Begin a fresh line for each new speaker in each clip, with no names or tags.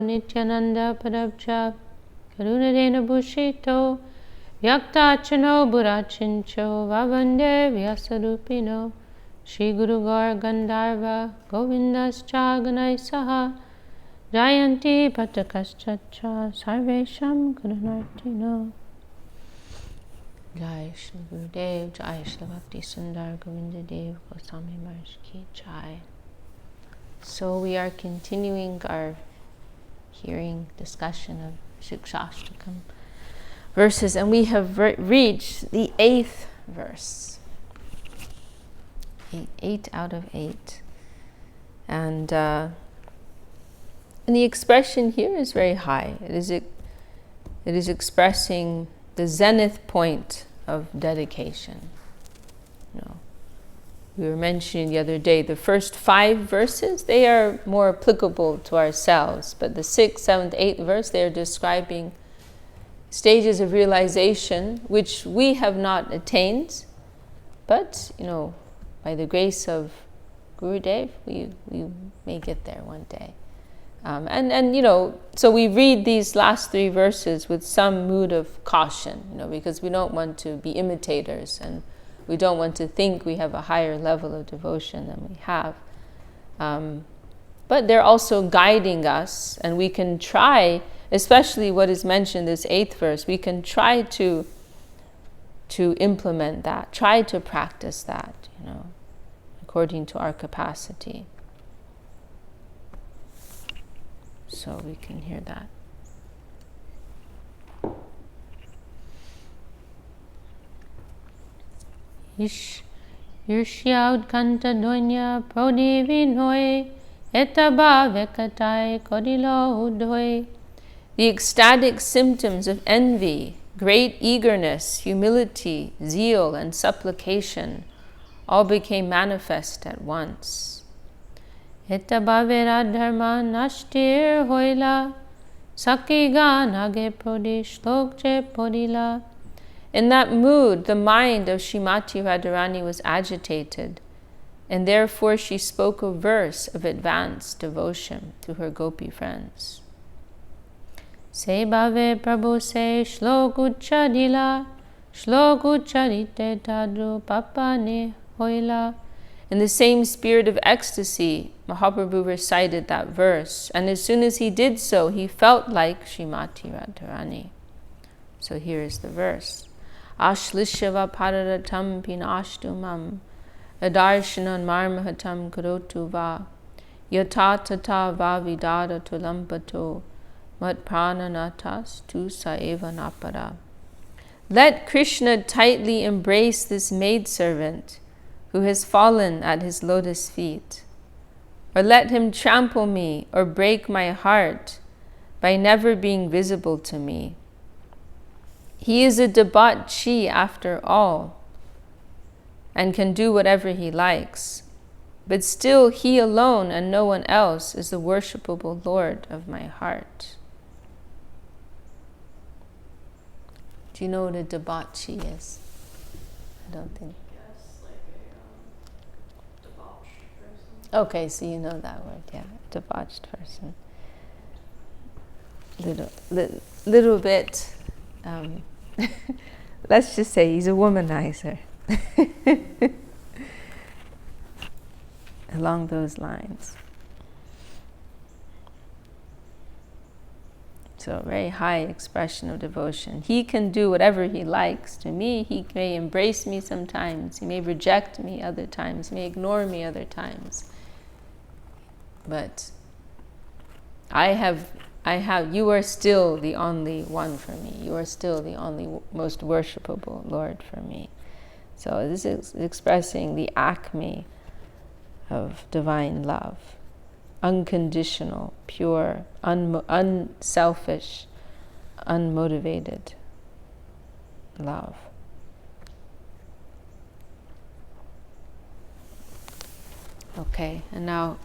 Nityananda Padabja Karunadena Bhushito Yaktachano Burachincho Vavande Vyasadupino Shri Guru Gaur Gandharva Govindas Chaganai Saha Jayanti Patakaschacha Sarvesham Gurunartino. Jai Shri Gurudev, Jai Shri Bhakti Sundar Govinda Dev Goswami Maharaj Ki Jai. So we are continuing our hearing discussion of Siksastakam verses, and we have reached the 8th verse. 8 out of 8. And the expression here is very high. It is expressing the zenith point of dedication. We were mentioning the other day, the first 5 verses, they are more applicable to ourselves. But the 6th, 7th, 8th verse, they are describing stages of realization which we have not attained. But, by the grace of Gurudev, we may get there one day. So we read these last 3 verses with some mood of caution, because we don't want to be imitators, and we don't want to think we have a higher level of devotion than we have. But they're also guiding us, and we can try, especially what is mentioned in this 8th verse, we can try to implement that, try to practice that, according to our capacity. So we can hear that. Yirshya udkanta donya prodivi noi etaba vekatai kodilo udhoi. The ecstatic symptoms of envy, great eagerness, humility, zeal, and supplication all became manifest at once. Etaba vera dharma nashtir hoila sakiga nage prodi shlokje podila. In that mood, the mind of Srimati Radharani was agitated, and therefore she spoke a verse of advanced devotion to her gopi friends. Se bhave prabhu se shlok uchadila, shlok ucharite tadru papane hoila. In the same spirit of ecstasy, Mahaprabhu recited that verse, and as soon as he did so, he felt like Srimati Radharani. So here is the verse. Ashlishava pararatam pinashtumam adarshanan marmahatam karotu va yatatata va vidada tulampato mat prananatas tu saeva napara. Let Krishna tightly embrace this maidservant who has fallen at his lotus feet, or let him trample me or break my heart by never being visible to me. He is a debauchee after all, and can do whatever he likes, but still he alone and no one else is the worshipable Lord of my heart. Do you know what a debauchee is? I don't think.
Yes, like a debauched person.
Okay, so you know that word, yeah, debauched person. Little bit. Let's just say he's a womanizer. Along those lines. So a very high expression of devotion. He can do whatever he likes to me. He may embrace me sometimes. He may reject me other times. He may ignore me other times. But you are still the only one for me. You are still the only most worshipable Lord for me. So this is expressing the acme of divine love. Unconditional, pure, unselfish, unmotivated love. Okay, and now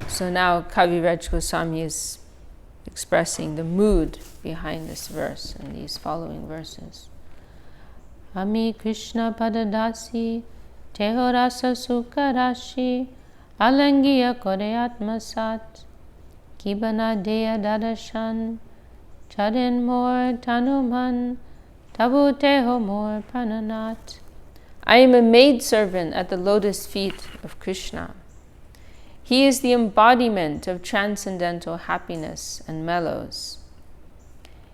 So now Kaviraj Goswami is expressing the mood behind this verse in these following verses. Ami Krishna Padadasi Tehorasa Sukarashi alangiya kore atmasat, kibana deya dadashan, chadin mor tanuman, tabuteho mor prananat. I am a maidservant at the lotus feet of Krishna. He is the embodiment of transcendental happiness and mellows.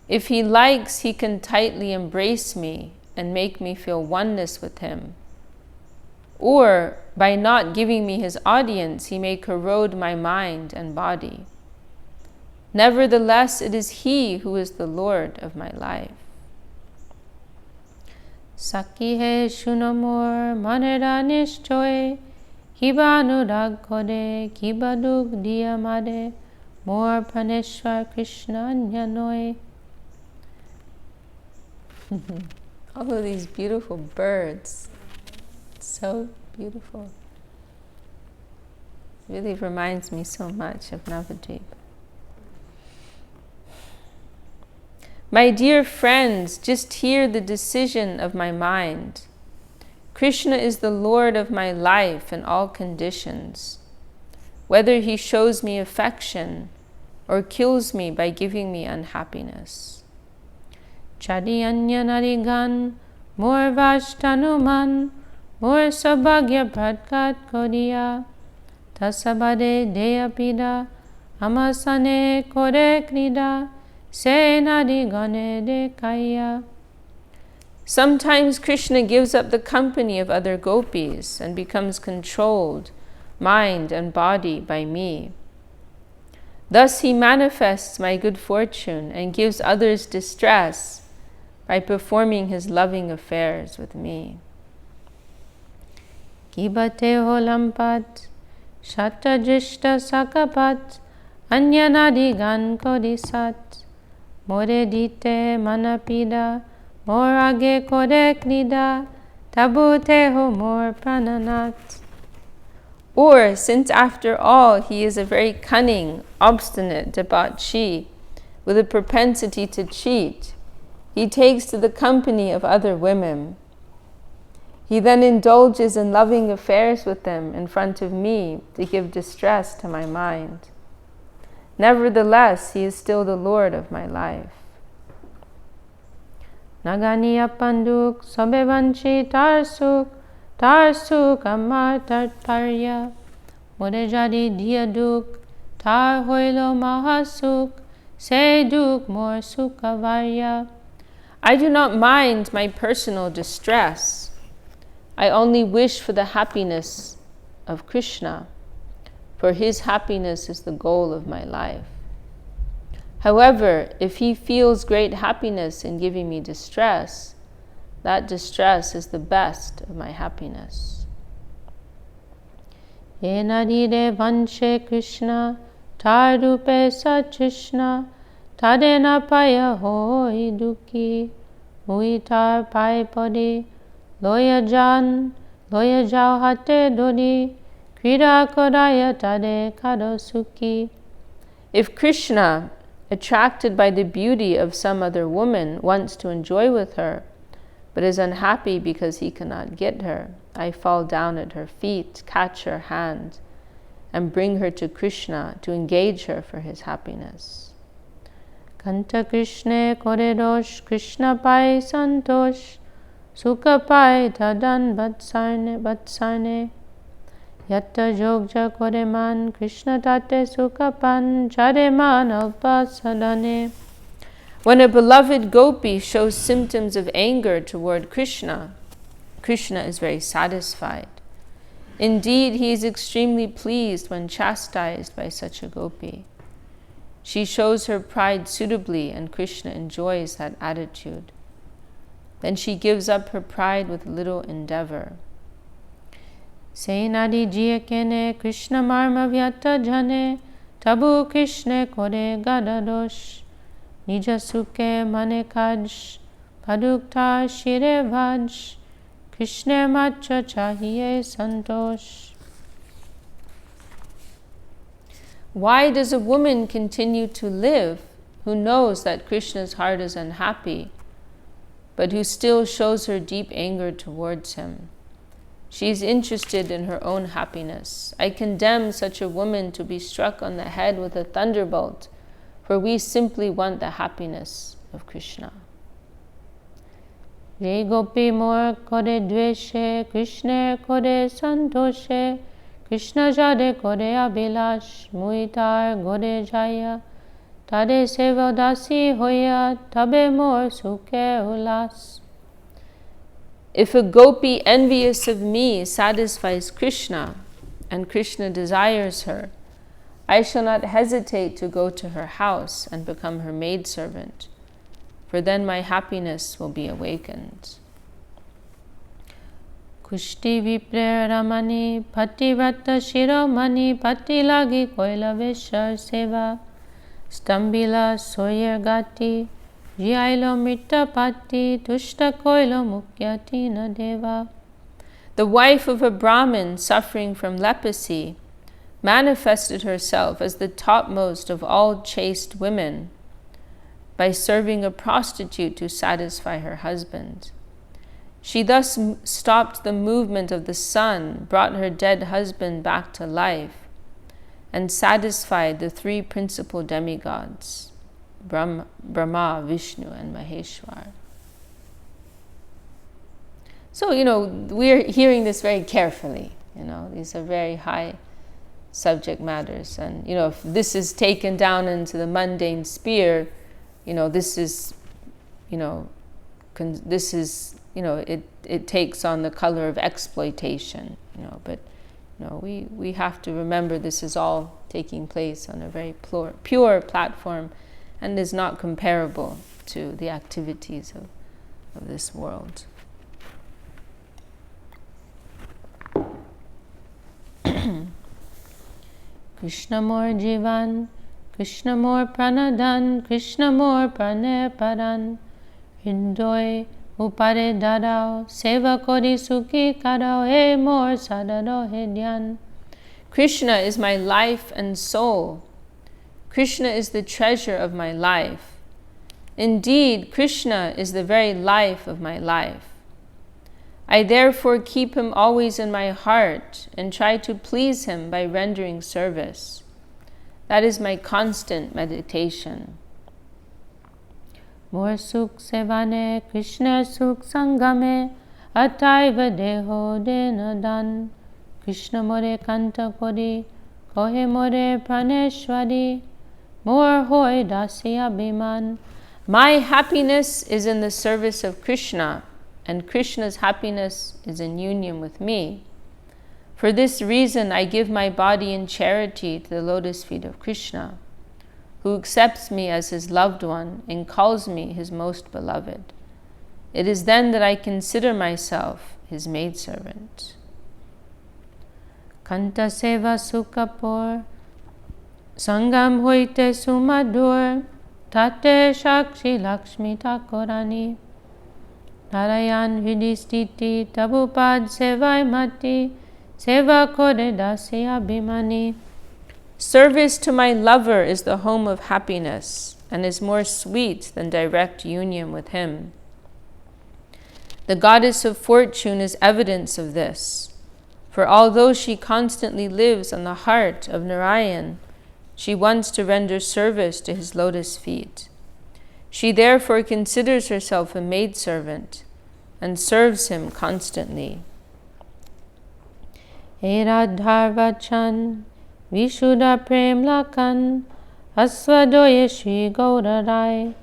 If he likes, he can tightly embrace me and make me feel oneness with him. Or, by not giving me his audience, he may corrode my mind and body. Nevertheless, it is he who is the Lord of my life. Sakihe shunamor manera nishchoy, kibanurag kode, kibadug diyamade, mor praneshwar Krishna anyanoi. All of these beautiful birds. So beautiful. It really reminds me so much of Navadvip. My dear friends, just hear the decision of my mind. Krishna is the Lord of my life in all conditions. Whether he shows me affection or kills me by giving me unhappiness. Chadi anya narigan, mor vashtanuman, mor sabagya pratkat kodiya, tasabade deya pida, amasane kore krida, se narigane de kaya. Sometimes Krishna gives up the company of other gopis and becomes controlled, mind and body, by me. Thus he manifests my good fortune and gives others distress by performing his loving affairs with me. Kibate holampat, shatajishta sakapat, anyanadi gan kodisat, more dite manapida, more age kodek nida, tabuteho more prananat. Or, since after all he is a very cunning, obstinate debauchee, with a propensity to cheat, he takes to the company of other women. He then indulges in loving affairs with them in front of me to give distress to my mind. Nevertheless, he is still the Lord of my life. Nagani apanduk sobevanchi tarsuk amar tartarya, modejadi diaduk, tar hoilo mahasuk, seduk mor sukavarya. I do not mind my personal distress. I only wish for the happiness of Krishna, for his happiness is the goal of my life. However, if he feels great happiness in giving me distress, that distress is the best of my happiness. Yenadide vanche Krishna, tarupe satrishna, tadena paya hoi duki, muitar pai podi, loya jao hate dodi, krida kodaya tade kadosuki. If Krishna, attracted by the beauty of some other woman, wants to enjoy with her, but is unhappy because he cannot get her, I fall down at her feet, catch her hand, and bring her to Krishna to engage her for his happiness. Kanta Krishna koredosh, Krishna pai santosh, sukha pai tadan batsarne. Yatta jogja koreman, Krishna tate sukhapan, jareman alpasadane. When a beloved gopi shows symptoms of anger toward Krishna, Krishna is very satisfied. Indeed, he is extremely pleased when chastised by such a gopi. She shows her pride suitably, and Krishna enjoys that attitude. Then she gives up her pride with little endeavor. Senadi jiyakene Krishna marma vyata jane, tabu Krishna kore gadadosh, nija suke mane kaj, padukta shire vaj, Krishna macha chahiye santosh. Why does a woman continue to live who knows that Krishna's heart is unhappy, but who still shows her deep anger towards him? She is interested in her own happiness. I condemn such a woman to be struck on the head with a thunderbolt, for we simply want the happiness of Krishna. Re gopi mor kore dveshe, Krishna kore santoshe, Krishna jade kore abhilash, muitar gore jaya, tade seva dasi hoya, tabe mor sukhe ulas. If a gopi envious of me satisfies Krishna, and Krishna desires her, I shall not hesitate to go to her house and become her maidservant, for then my happiness will be awakened. Kushti vipre ramani, pativrata shiromani, patilagi koila vishar seva, stambila soyer gati, jiailo mrita pati, tushta koilo mukyati na deva. The wife of a Brahmin suffering from leprosy manifested herself as the topmost of all chaste women by serving a prostitute to satisfy her husband. She thus stopped the movement of the sun, brought her dead husband back to life, and satisfied the three principal demigods, Brahma, Vishnu, and Maheshwar. So, we're hearing this very carefully. These are very high subject matters. And, if this is taken down into the mundane sphere, this is, it takes on the color of exploitation, but, we have to remember this is all taking place on a very pure platform and is not comparable to the activities of this world. Krishna mor jivan, Krishna mor pranadan, Krishna mor prane paran, Hindoi upare darao, seva kori sukhi karao, he mor sadaro he dhyan. Krishna is my life and soul. Krishna is the treasure of my life. Indeed, Krishna is the very life of my life. I therefore keep him always in my heart and try to please him by rendering service. That is my constant meditation. Mor sukh sevane, Krishna sukh sangame, ataiva deho denadan. Krishna more kanta kori, kohe more praneshwari, more hoy dasi abhiman. My happiness is in the service of Krishna, and Krishna's happiness is in union with me. For this reason, I give my body in charity to the lotus feet of Krishna, who accepts me as his loved one and calls me his most beloved. It is then that I consider myself his maidservant. Kanta seva sukapur, sangam hoite sumadur, tate shakshi lakshmi takorani. Narayan vidistiti tabupad sevai mati, seva kore dasi abhimani. Service to my lover is the home of happiness and is more sweet than direct union with him. The goddess of fortune is evidence of this, for although she constantly lives on the heart of Narayan, she wants to render service to his lotus feet. She therefore considers herself a maidservant and serves him constantly. Eradhar vachan, Vishuddha prem lakan, Asvadoye Shri Gaurarai,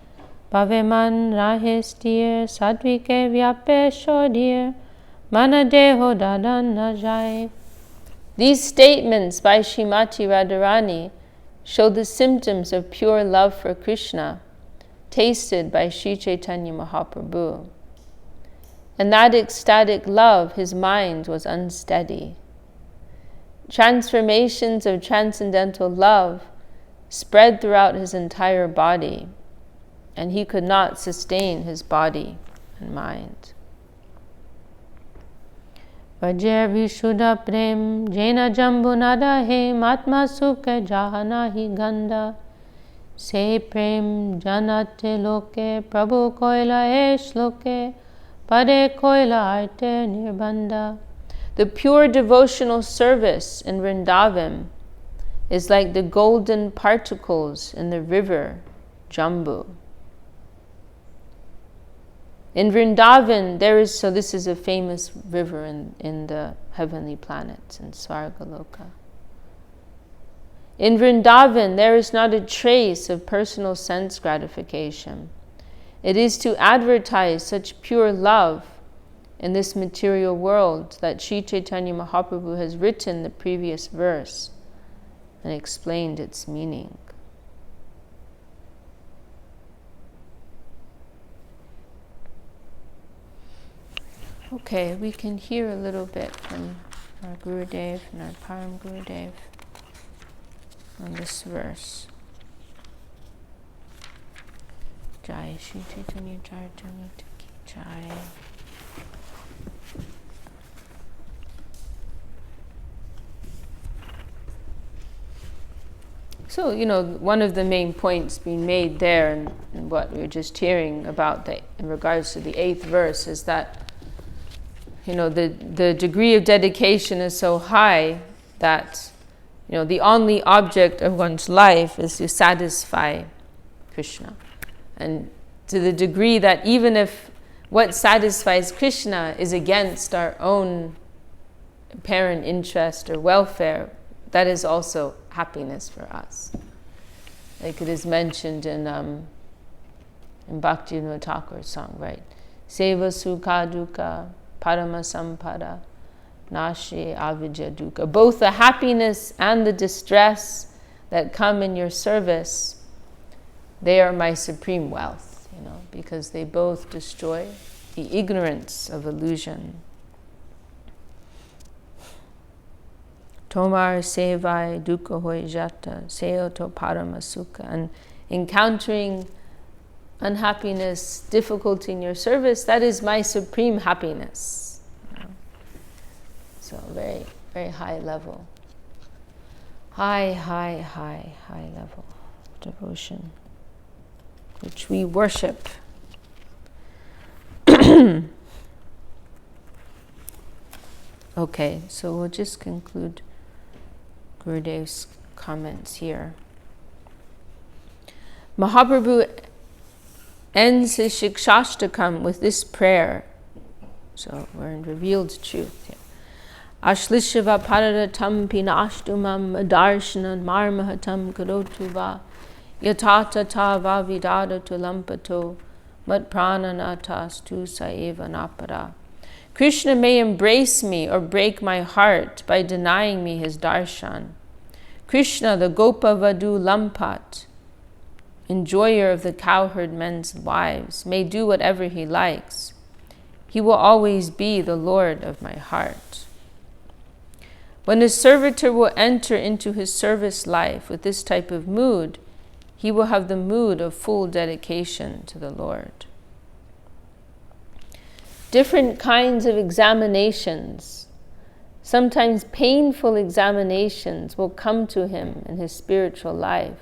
Paveman rahestir, Sadvike vyape shodir, Manadeho dadan najai. These statements by Srimati Radharani show the symptoms of pure love for Krishna, tasted by Sri Chaitanya Mahaprabhu. In that ecstatic love, his mind was unsteady. Transformations of transcendental love spread throughout his entire body, and he could not sustain his body and mind. Vajer Vishuddha Prem, Jena Jambunada He, Matma Sukha Jahanahi Ganda. Se Prem Janate Loke, Prabhu Koila E Shloke, Pade Koila Arte Nirbanda. The pure devotional service in Vrindavan is like the golden particles in the river Jambu. In Vrindavan, so this is a famous river in the heavenly planets, in Svargaloka. In Vrindavan, there is not a trace of personal sense gratification. It is to advertise such pure love in this material world that Sri Chaitanya Mahaprabhu has written the previous verse and explained its meaning. Okay, we can hear a little bit from our Gurudev and our Param Gurudev on this verse. Jai Shri Chaitanya Charitamrita Ki Jai. So, one of the main points being made there in what we were just hearing about in regards to the 8th verse is that, the degree of dedication is so high that, the only object of one's life is to satisfy Krishna. And to the degree that even if what satisfies Krishna is against our own apparent interest or welfare, that is also happiness for us. Like it is mentioned in Bhaktivinoda Thakur's song, right? Seva sukha dukkha parama sampada nashi avidya dukkha. Both the happiness and the distress that come in your service, they are my supreme wealth, because they both destroy the ignorance of illusion. Tomar sevai dukkha hoy jata seoto parama sukha. And encountering unhappiness, difficulty in your service, that is my supreme happiness. So very, very high level. High level of devotion, which we worship. Okay, so we'll just conclude Gurudev's comments here. Mahaprabhu ends his Siksastakam with this prayer. So we're in revealed truth here. Ashlishava paradatam pinashtumam adarshana marmahatam karotuva yatata tava vidada tulampato mat prananatas saeva napara. Krishna may embrace me or break my heart by denying me his darshan. Krishna, the Gopa Vadu Lampat, enjoyer of the cowherd men's wives, may do whatever he likes. He will always be the Lord of my heart. When a servitor will enter into his service life with this type of mood, he will have the mood of full dedication to the Lord. Different kinds of examinations, sometimes painful examinations, will come to him in his spiritual life,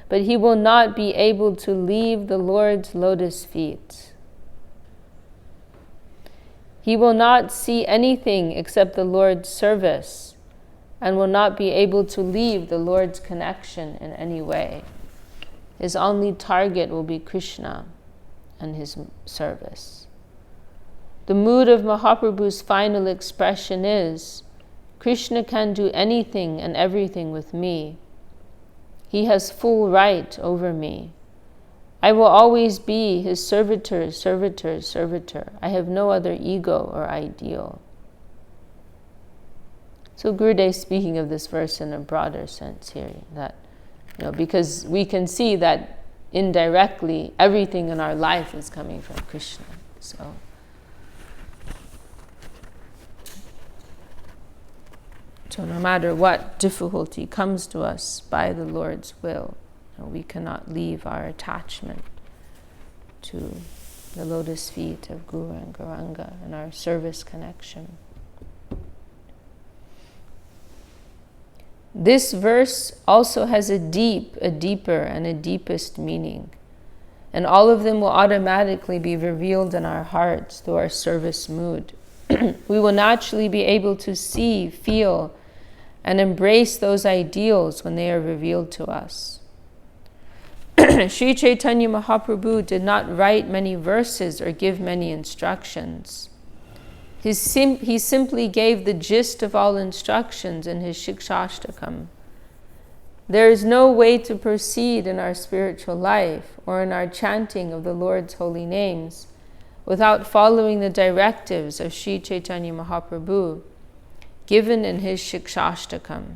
but he will not be able to leave the Lord's lotus feet. He will not see anything except the Lord's service and will not be able to leave the Lord's connection in any way. His only target will be Krishna and his service. The mood of Mahaprabhu's final expression is, Krishna can do anything and everything with me. He has full right over me. I will always be his servitor. I have no other ego or ideal. So Gurudev is speaking of this verse in a broader sense here, that because we can see that indirectly everything in our life is coming from Krishna. So no matter what difficulty comes to us by the Lord's will, we cannot leave our attachment to the lotus feet of Guru and Gauranga and our service connection. This verse also has a deeper and a deepest meaning, and all of them will automatically be revealed in our hearts through our service mood. we will naturally be able to see, feel, and embrace those ideals when they are revealed to us. Sri Chaitanya Mahaprabhu did not write many verses or give many instructions. He simply gave the gist of all instructions in his Siksastakam. There is no way to proceed in our spiritual life or in our chanting of the Lord's holy names without following the directives of Sri Chaitanya Mahaprabhu given in his Siksastakam.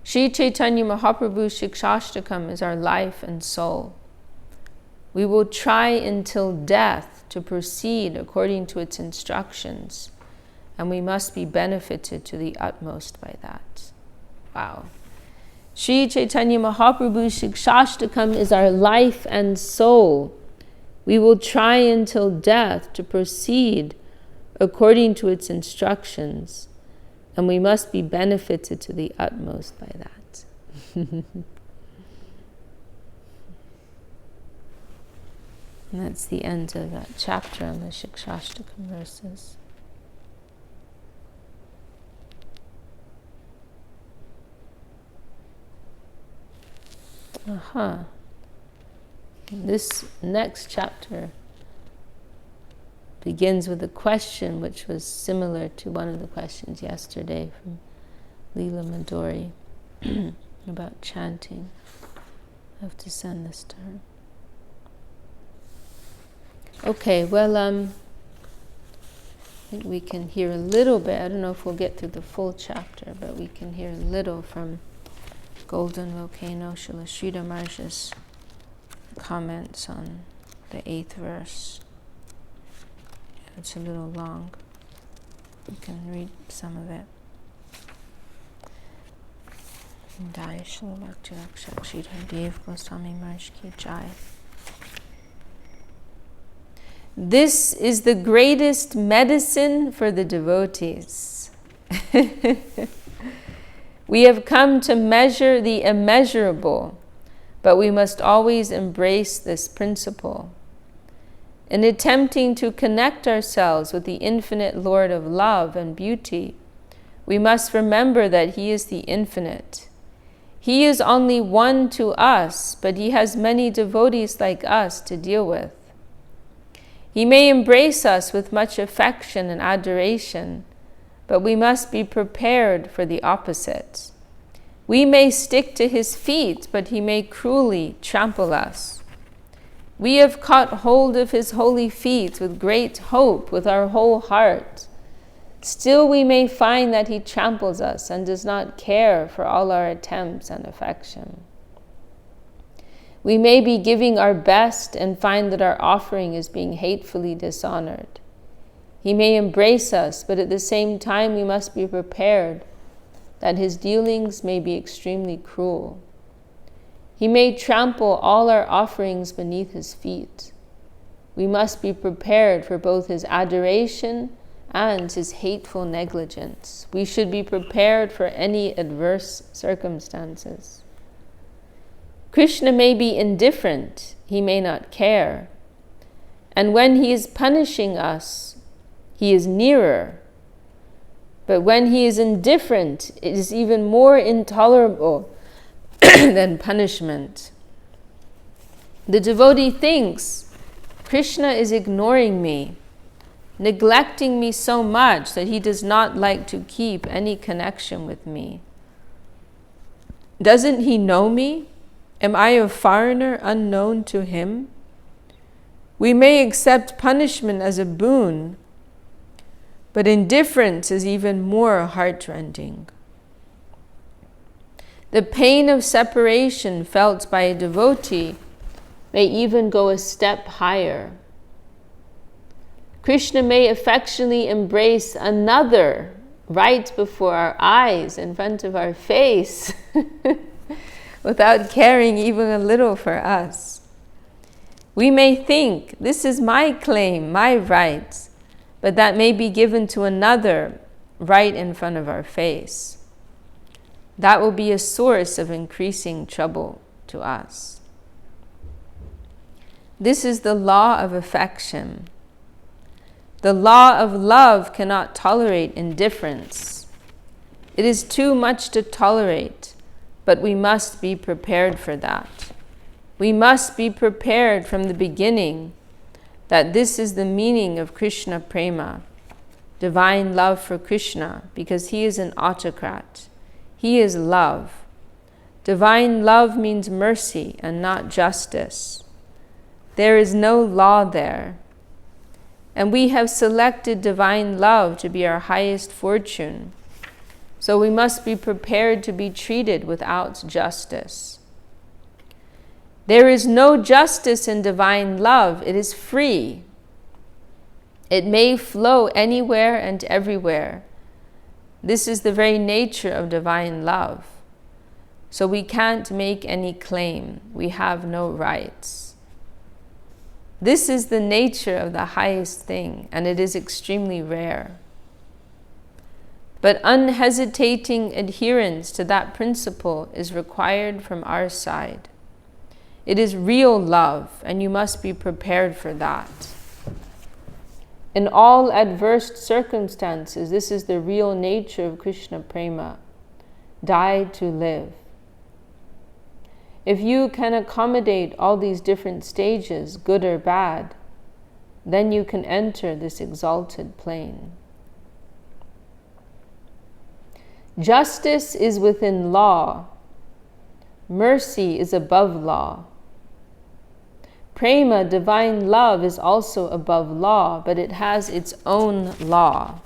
Sri Chaitanya Mahaprabhu's Siksastakam is our life and soul. We will try until death to proceed according to its instructions, and we must be benefited to the utmost by that. Wow. Sri Chaitanya Mahaprabhu's Siksastakam is our life and soul. We will try until death to proceed according to its instructions, and we must be benefited to the utmost by that. And that's the end of that chapter on the Siksastakam verses. This next chapter begins with a question which was similar to one of the questions yesterday from Leela Maduri about chanting. I have to send this to her. Okay, well, I think we can hear a little bit. I don't know if we'll get through the full chapter, but we can hear a little from Golden Volcano Srila Sridhar Maharaj's comments on the 8th verse. It's a little long. You can read some of it. Jai Srila Bhakti Rakshak Sridhar Dev Goswami Maharaj Ki Jai. This is the greatest medicine for the devotees. We have come to measure the immeasurable, but we must always embrace this principle. In attempting to connect ourselves with the infinite Lord of love and beauty, we must remember that He is the infinite. He is only one to us, but He has many devotees like us to deal with. He may embrace us with much affection and adoration, but we must be prepared for the opposite. We may stick to His feet, but He may cruelly trample us. We have caught hold of His holy feet with great hope, with our whole heart. Still we may find that He tramples us and does not care for all our attempts and affection. We may be giving our best and find that our offering is being hatefully dishonored. He may embrace us, but at the same time we must be prepared that His dealings may be extremely cruel. He may trample all our offerings beneath His feet. We must be prepared for both His adoration and His hateful negligence. We should be prepared for any adverse circumstances. Krishna may be indifferent, He may not care. And when He is punishing us, He is nearer. But when He is indifferent, it is even more intolerable than punishment. The devotee thinks, Krishna is ignoring me, neglecting me so much that He does not like to keep any connection with me. Doesn't He know me? Am I a foreigner unknown to Him? We may accept punishment as a boon, but indifference is even more heartrending. The pain of separation felt by a devotee may even go a step higher. Krishna may affectionately embrace another right before our eyes, in front of our face, without caring even a little for us. We may think, this is my claim, my right, but that may be given to another right in front of our face. That will be a source of increasing trouble to us. This is the law of affection. The law of love cannot tolerate indifference. It is too much to tolerate, but we must be prepared for that. We must be prepared from the beginning that this is the meaning of Krishna Prema, divine love for Krishna, because he is an autocrat. He is love. Divine love means mercy and not justice. There is no law there. And we have selected divine love to be our highest fortune. So we must be prepared to be treated without justice. There is no justice in divine love. It is free. It may flow anywhere and everywhere. This is the very nature of divine love. So we can't make any claim. We have no rights. This is the nature of the highest thing, and it is extremely rare. But unhesitating adherence to that principle is required from our side. It is real love, and you must be prepared for that. In all adverse circumstances, this is the real nature of Krishna Prema. Die to live. If you can accommodate all these different stages, good or bad, then you can enter this exalted plane. Justice is within law. Mercy is above law. Prema, divine love, is also above law, but it has its own law.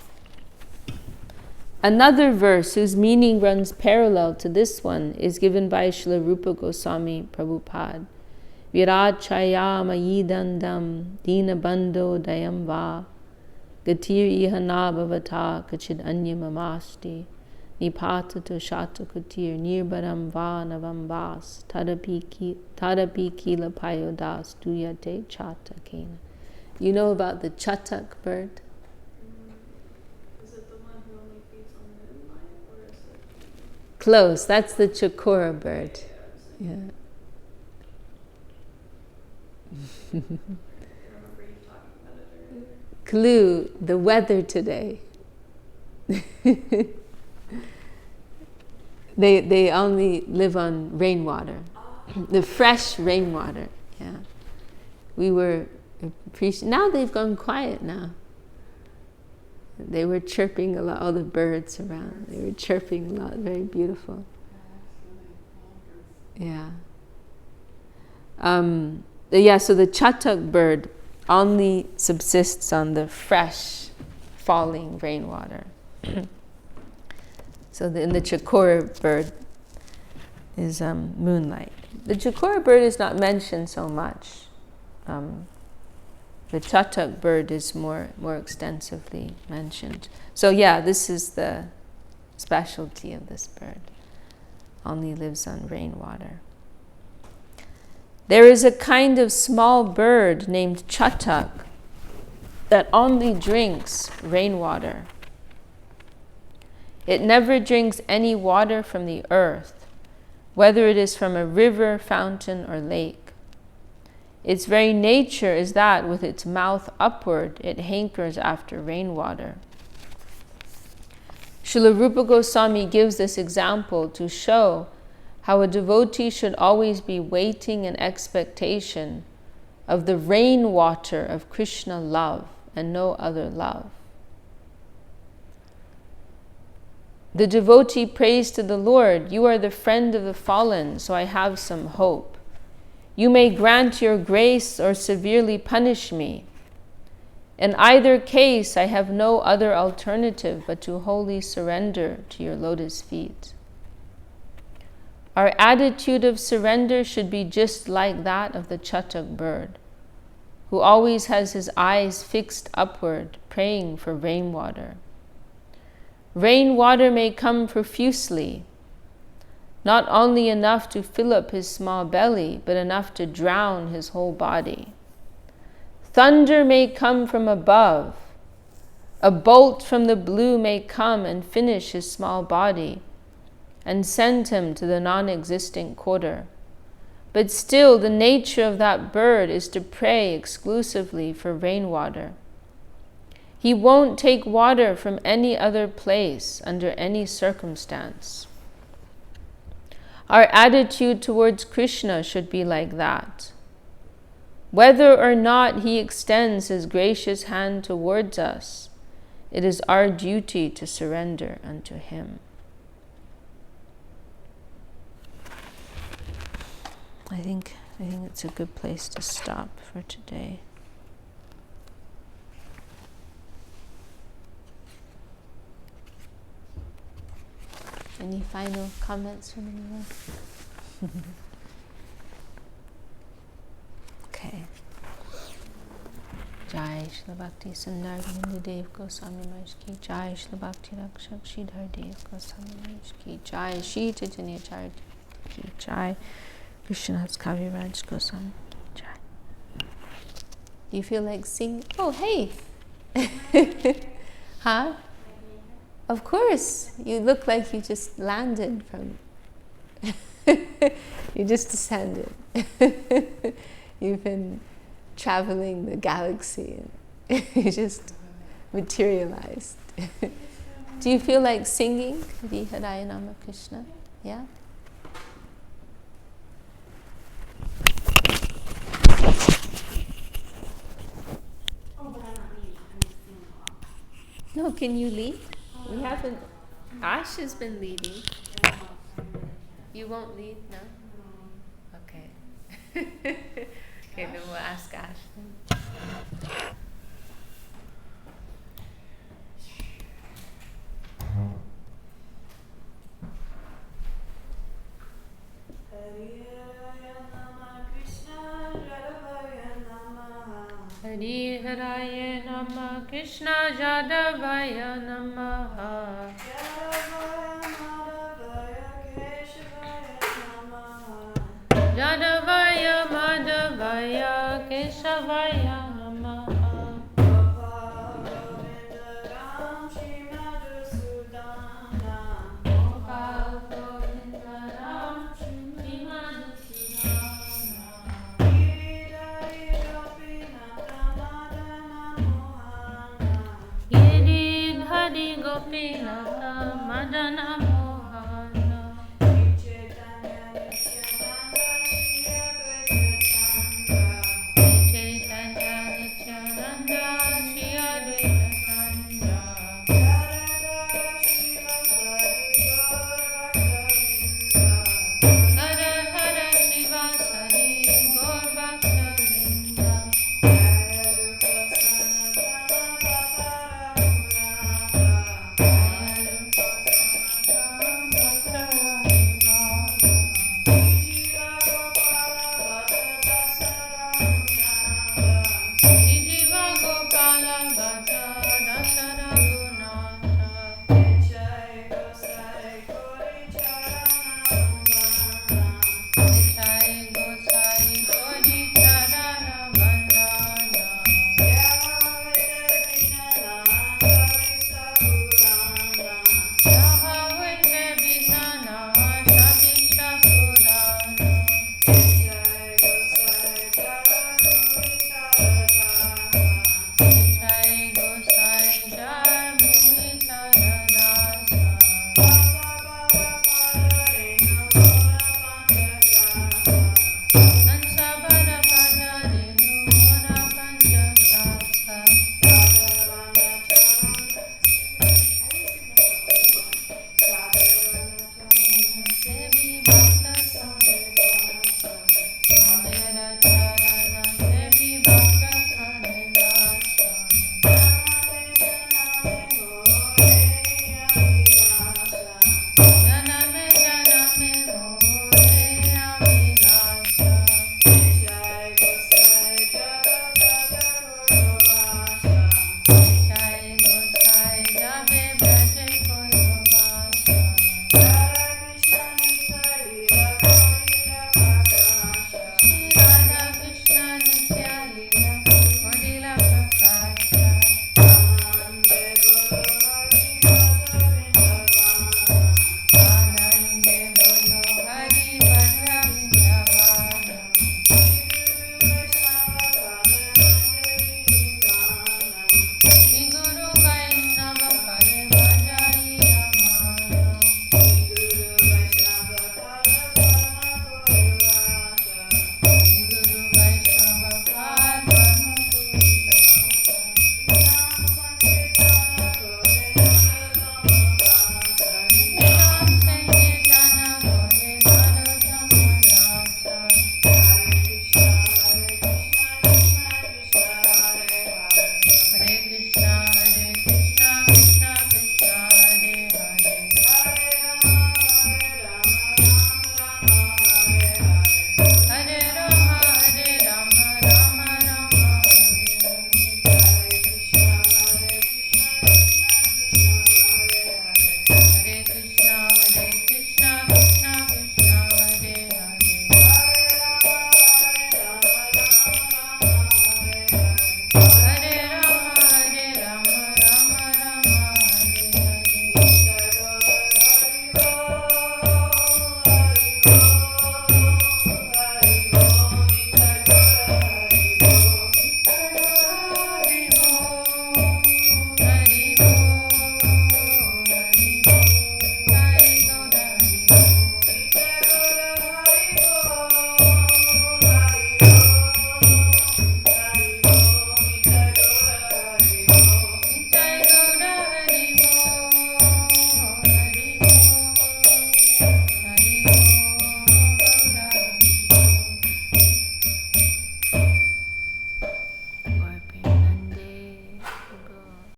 Another verse whose meaning runs parallel to this one is given by Srila Rupa Goswami Prabhupada. Virachayama yidandam dina bando dayam va gatir ihana bhavata kachid anyamamasti nipatato shatakutir nirbaram va navam vas tadapi kila payodas duyate chatakena. You know about the chatak bird?
Is it the one who only feeds on moonlight, or is it?
Close. That's the chakora bird. Yeah.
I remember you talking about it earlier.
Clue, the weather today. They only live on rainwater, the fresh rainwater. Yeah, we were now they've gone quiet now. They were chirping a lot. All the birds around, they were chirping a lot. Very beautiful. Yeah. Yeah. So the chatak bird only subsists on the fresh, falling rainwater. So in the chakora bird is moonlight. The chakora bird is not mentioned so much. The chatak bird is more extensively mentioned. So yeah, this is the specialty of this bird. Only lives on rainwater. There is a kind of small bird named chatak that only drinks rainwater. It never drinks any water from the earth, whether it is from a river, fountain, or lake. Its very nature is that with its mouth upward, it hankers after rainwater. Srila Rupa Goswami gives this example to show how a devotee should always be waiting in expectation of the rainwater of Krishna love and no other love. The devotee prays to the Lord, "You are the friend of the fallen, so I have some hope. You may grant your grace or severely punish me. In either case, I have no other alternative but to wholly surrender to your lotus feet." Our attitude of surrender should be just like that of the chatak bird, who always has his eyes fixed upward, praying for rainwater. Rainwater may come profusely, not only enough to fill up his small belly, but enough to drown his whole body. Thunder may come from above. A bolt from the blue may come and finish his small body and send him to the non-existent quarter. But still, the nature of that bird is to pray exclusively for rainwater. He won't take water from any other place under any circumstance. Our attitude towards Krishna should be like that. Whether or not he extends his gracious hand towards us, it is our duty to surrender unto him. I think it's a good place to stop for today. Any final comments from anyone? Okay. Jai Shri Bhakti Sundar Govinda Dev Goswami Maharaj ki Jai, Shri Bhakti Rakshak Sridhar Dev Goswami Maharaj ki Jai, Shri Chaitanya Charity ki Jai, Krishnadas Kaviraj Goswami ki Jai. Do you feel like singing? Oh, hey! Huh? Of course, you look like you just landed from, you just descended. You've been traveling the galaxy and you just materialized. Do you feel like singing Hari Haraya Nama Krishna? Yeah?
Oh, but I'm not leading. I'm just singing along.
No, can you lead? We haven't. Ash has been leading. You won't lead, no? Okay. Okay, then we'll ask Ash then. Hari Haraya Nama Krishna Jadavaya Namaha. Jadavaya